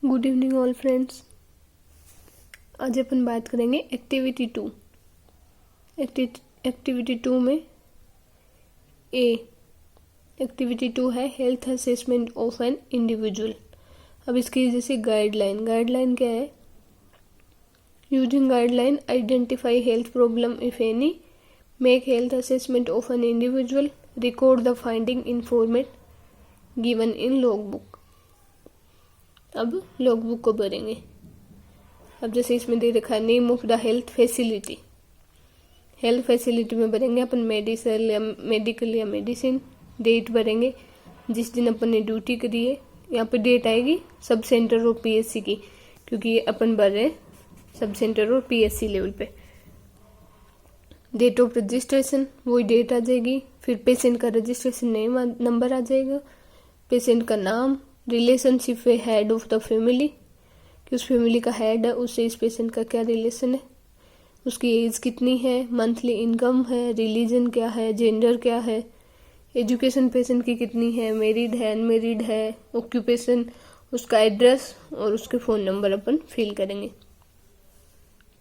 Good evening all friends. आज अपन बात करेंगे एक्टिविटी 2। एक्टिविटी 2 में एक्टिविटी 2 है health assessment of an individual. अब इसकी जैसे गाइडलाइन क्या है? Using guideline identify health problem if any, make health assessment of an individual, record the finding in format given in logbook. अब लॉगबुक को भरेंगे। अब जैसे इसमें दे रखा है name of the health facility. Health facility में भरेंगे अपन मेडिकल या मेडिसिन। डेट भरेंगे जिस दिन अपन ने ड्यूटी करी है। यहाँ पे डेट आएगी सब सेंटर और पीएससी की, क्योंकि ये अपन भर रहे हैं सब सेंटर और पीएससी लेवल पे। डेट ऑफ रजिस्ट्रेशन वही डेट आ जाएगी। फिर पेशेंट का रजिस्ट्रेशन नेम नंबर आ जाएगा। पेशेंट का नाम, रिलेशनशिप है हेड ऑफ द फैमिली, कि उस फैमिली का हेड है उससे इस पेशेंट का क्या रिलेशन है, उसकी एज कितनी है, मंथली इनकम है, रिलीजन क्या है, जेंडर क्या है, एजुकेशन पेशेंट की कितनी है, मैरिड है अनमैरिड है, ऑक्यूपेशन, उसका एड्रेस और उसके फ़ोन नंबर अपन फिल करेंगे।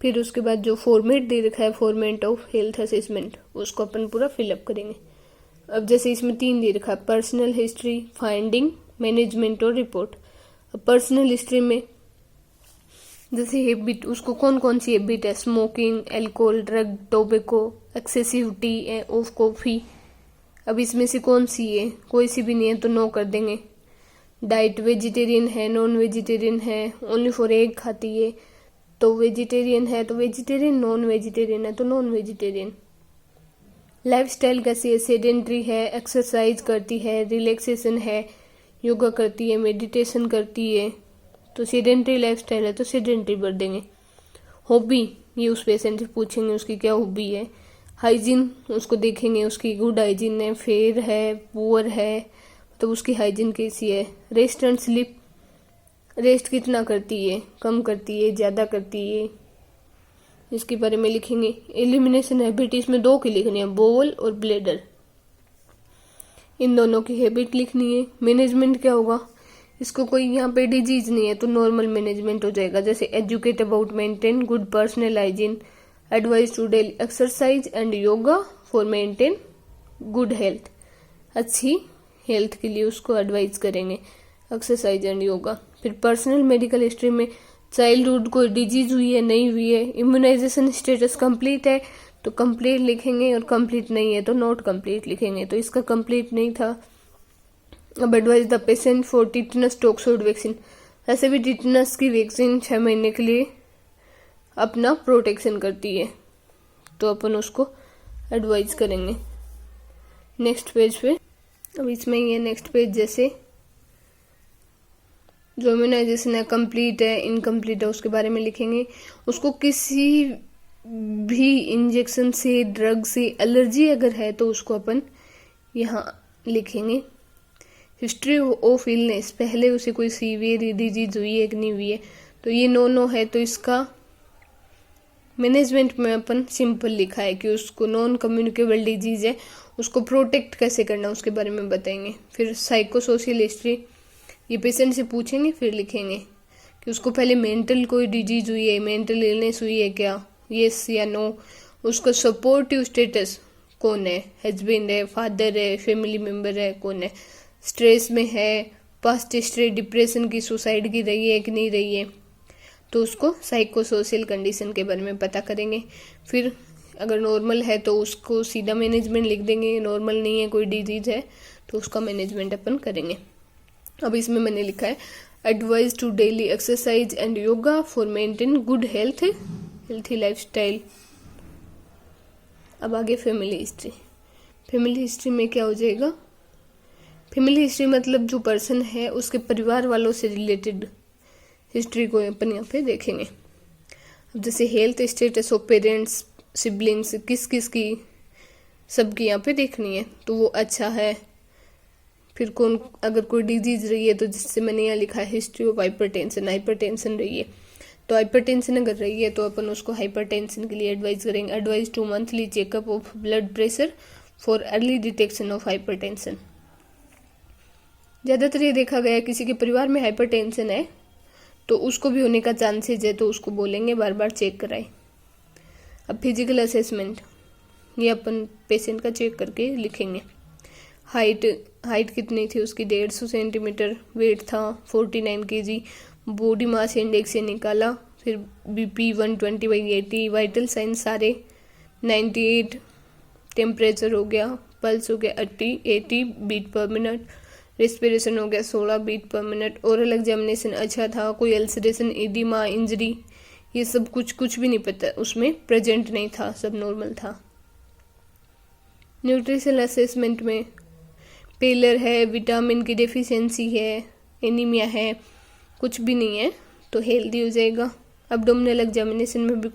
फिर उसके बाद जो फॉर्मेट दे रखा है फॉर्मेट ऑफ हेल्थ असेसमेंट, उसको अपन पूरा फिलअप करेंगे। अब जैसे इसमें 3 दे रखा है, पर्सनल हिस्ट्री, फाइंडिंग, मैनेजमेंट और रिपोर्ट। अब पर्सनल हिस्ट्री में जैसे हैबिट, उसको कौन कौन सी हैबिट है, smoking, alcohol, drug, tobacco, excessive T of coffee. अब इसमें से कौन सी है? कोई सी भी नहीं है तो नो कर देंगे। डाइट वेजिटेरियन है, नॉन वेजिटेरियन है, ओनली फॉर एग खाती है तो वेजिटेरियन है तो वेजिटेरियन, नॉन वेजिटेरियन है तो नॉन वेजिटेरियन। लाइफस्टाइल कैसी है? सेडेंट्री है, एक्सरसाइज करती है, रिलैक्सेशन है, योगा करती है, मेडिटेशन करती है तो सेडेंट्री लाइफस्टाइल है तो सेडेंट्री भर देंगे। हॉबी, ये उस पेशेंट से पूछेंगे उसकी क्या हॉबी है। हाइजीन, उसको देखेंगे उसकी गुड हाइजीन है, फेयर है, पुअर है तो उसकी हाइजीन कैसी है। रेस्ट एंड स्लीप, रेस्ट कितना करती है, कम करती है, ज़्यादा करती है, इसके बारे में लिखेंगे। एलिमिनेशन हैबिट, इसमें 2 की लिखनी है, बोल और ब्लेडर, इन दोनों की हैबिट लिखनी है। मैनेजमेंट क्या होगा? इसको कोई यहाँ पे डिजीज नहीं है तो नॉर्मल मैनेजमेंट हो जाएगा। जैसे educate about maintain good personal hygiene, advice to daily exercise and yoga for maintain good health. अच्छी हेल्थ के लिए उसको एडवाइस करेंगे एक्सरसाइज एंड योगा। फिर पर्सनल मेडिकल हिस्ट्री में चाइल्डहुड कोई डिजीज हुई है नहीं हुई है, इम्यूनाइजेशन स्टेटस कंप्लीट है तो कंप्लीट लिखेंगे और कंप्लीट नहीं है तो नॉट कंप्लीट लिखेंगे। तो इसका कंप्लीट नहीं था। अब advise the patient for tetanus toxoid vaccine, ऐसे भी टिटनस की वैक्सीन 6 महीने के लिए अपना प्रोटेक्शन करती है तो अपन उसको एडवाइज करेंगे। नेक्स्ट पेज पे, अब इसमें ये नेक्स्ट पेज जैसे जो इम्यूनाइजेशन है कंप्लीट है इनकम्प्लीट है उसके बारे में लिखेंगे। उसको किसी भी इंजेक्शन से, ड्रग से एलर्जी अगर है तो उसको अपन यहाँ लिखेंगे। हिस्ट्री ऑफ इलनेस, पहले उसे कोई सीवियर डिजीज हुई है कि नहीं हुई है तो ये नो है तो इसका मैनेजमेंट में अपन सिंपल लिखा है कि उसको नॉन कम्युनिकेबल डिजीज है, उसको प्रोटेक्ट कैसे करना उसके बारे में बताएंगे। फिर साइकोसोशल हिस्ट्री, ये पेशेंट से पूछेंगे फिर लिखेंगे कि उसको पहले मेंटल कोई डिजीज हुई है, मेंटल इलनेस हुई है क्या, यस या नो। उसका सपोर्टिव स्टेटस कौन है, हस्बैंड है, फादर है, फैमिली मेंबर है, कौन है, स्ट्रेस में है, पास्ट हिस्ट्री डिप्रेशन की, सुसाइड की रही है कि नहीं रही है तो उसको साइकोसोशल कंडीशन के बारे में पता करेंगे। फिर अगर नॉर्मल है तो उसको सीधा मैनेजमेंट लिख देंगे, नॉर्मल नहीं है कोई डिजीज है तो उसका मैनेजमेंट अपन करेंगे। अब इसमें मैंने लिखा है advice to daily exercise and yoga for maintain good healthy lifestyle. अब आगे फैमिली हिस्ट्री। फैमिली हिस्ट्री में क्या हो जाएगा? फैमिली हिस्ट्री मतलब जो पर्सन है उसके परिवार वालों से रिलेटेड हिस्ट्री को अपन यहाँ पे देखेंगे। अब जैसे health status of parents, siblings, किस किस की सबकी यहाँ पे देखनी है तो वो अच्छा है। फिर कौन, अगर कोई डिजीज रही है तो जिससे मैंने यहाँ लिखा है हिस्ट्री ऑफ हाइपरटेंशन रही है तो हाइपरटेंशन अगर रही है तो अपन उसको हाइपरटेंशन के लिए एडवाइस करेंगे। Advice to monthly checkup of blood pressure for early detection of hypertension. ज़्यादातर ये देखा गया है किसी के परिवार में हाइपरटेंशन है तो उसको भी होने का चांसेज है, तो उसको बोलेंगे बार बार चेक कराए। अब फिजिकल असेसमेंट, ये अपन पेशेंट का चेक करके लिखेंगे। हाइट कितनी थी उसकी, 150 सेंटीमीटर, वेट था 49 kg, बॉडी मास इंडेक्स से निकाला, फिर BP 120/80, वाइटल साइन सारे 98, टेम्परेचर हो गया, पल्स हो गया 80 बीट पर मिनट, रेस्पिरेशन हो गया 16 बीट पर मिनट, ओरल एग्जामिनेशन अच्छा था, कोई अल्सरेशन, एडिमा, इंजरी, ये सब कुछ भी नहीं पता उसमें प्रेजेंट नहीं था, सब नॉर्मल था। न्यूट्रिशनल असेसमेंट में पेलर है, विटामिन की डेफिशिएंसी है, एनीमिया है, कुछ भी नहीं है तो हेल्दी हो जाएगा। एब्डोमिनल एग्जामिनेशन में भी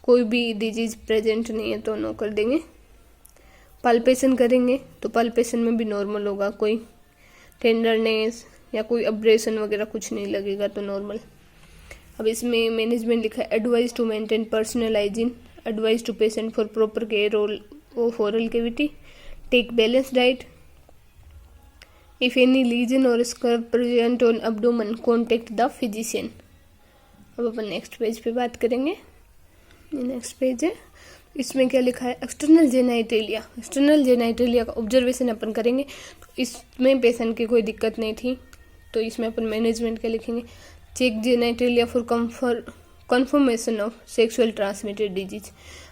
कोई भी डिजीज प्रेजेंट नहीं है तो नो कर देंगे। पाल्पेशन करेंगे तो पाल्पेशन में भी नॉर्मल होगा, कोई टेंडरनेस या कोई अब्रेशन वगैरह कुछ नहीं लगेगा तो नॉर्मल। अब इसमें मैनेजमेंट लिखा है, advise to maintain personal hygiene, advise to patient for proper care of oral cavity, take balance diet, if any lesion और scar present on abdomen contact the physician. अब अपन नेक्स्ट पेज पे बात करेंगे। नेक्स्ट पेज है, इसमें क्या लिखा है, एक्सटर्नल जेनाइटेलिया। एक्सटर्नल जेनाइटेलिया का ऑब्जर्वेशन अपन करेंगे, तो इसमें पेशेंट की कोई दिक्कत नहीं थी, तो इसमें अपन मैनेजमेंट क्या लिखेंगे, check genitalia for confirmation of sexual transmitted disease.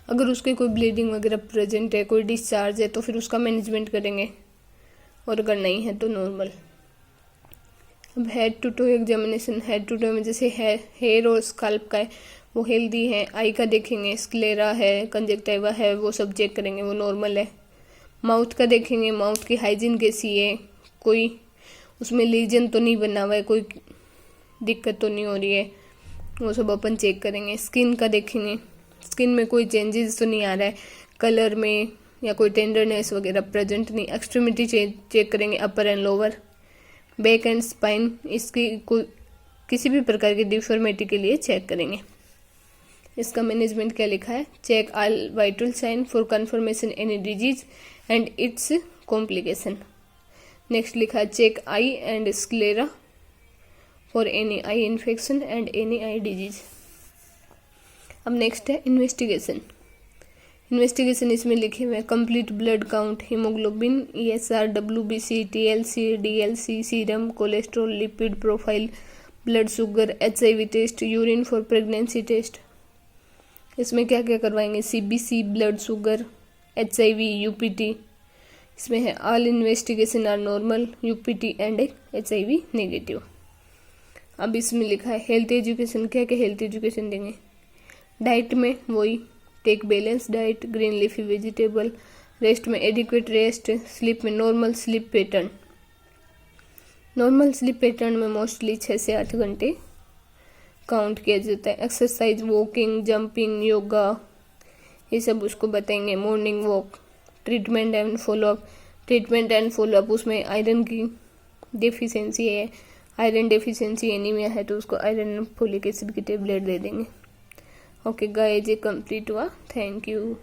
अगर उसकी कोई ब्लीडिंग वगैरह प्रेजेंट है, कोई डिस्चार्ज है, तो फिर उसका मैनेजमेंट करेंगे, और अगर नहीं है तो नॉर्मल। अब head to toe examination, head to toe में जैसे हेयर और स्कल्प का है वो हेल्दी है, आई का देखेंगे, स्क्लेरा है, कंजक्टिवा है, वो सब चेक करेंगे, वो नॉर्मल है। माउथ का देखेंगे, माउथ की हाइजीन कैसी है, कोई उसमें लीजन तो नहीं बना हुआ है, कोई दिक्कत तो नहीं हो रही है, वो सब अपन चेक करेंगे। स्किन का देखेंगे, स्किन में कोई चेंजेस तो नहीं आ रहा है कलर में, या कोई टेंडरनेस वगैरह प्रेजेंट नहीं। एक्सट्रीमिटी चेक करेंगे, upper and lower, back and spine, इसकी कोई किसी भी प्रकार की डिफॉर्मिटी के लिए चेक करेंगे। इसका मैनेजमेंट क्या लिखा है, check all vital sign for confirmation any disease and its complication. Next लिखा है, check eye and sclera for any eye infection and any eye disease. अब नेक्स्ट है इन्वेस्टिगेशन। इन्वेस्टिगेशन इसमें लिखे हुए हैं, complete blood count, haemoglobin, ESR, WBC, TLC, DLC, serum, cholesterol, lipid profile, blood sugar, HIV test, urine for pregnancy test. इसमें क्या क्या करवाएंगे, CBC, blood sugar, HIV, UPT। इसमें है all investigation are normal, UPT and HIV negative. अब इसमें लिखा है हेल्थ एजुकेशन, क्या क्या हेल्थ एजुकेशन देंगे। डाइट में वही, take balance diet, green leafy vegetable, rest में एडिक्वेट रेस्ट, स्लीप में normal sleep pattern. Normal sleep pattern में मोस्टली 6 से 8 घंटे काउंट किया जाता है। एक्सरसाइज, वॉकिंग, जंपिंग, योगा, ये सब उसको बताएंगे। Morning walk, treatment and follow up. Treatment and follow up उसमें आयरन की डेफिशिएंसी है, आयरन डेफिशिएंसी एनीमिया है तो उसको आयरन फोलिक एसिड की टेबलेट दे देंगे। ओके गाइस, ये कंप्लीट हुआ, थैंक यू।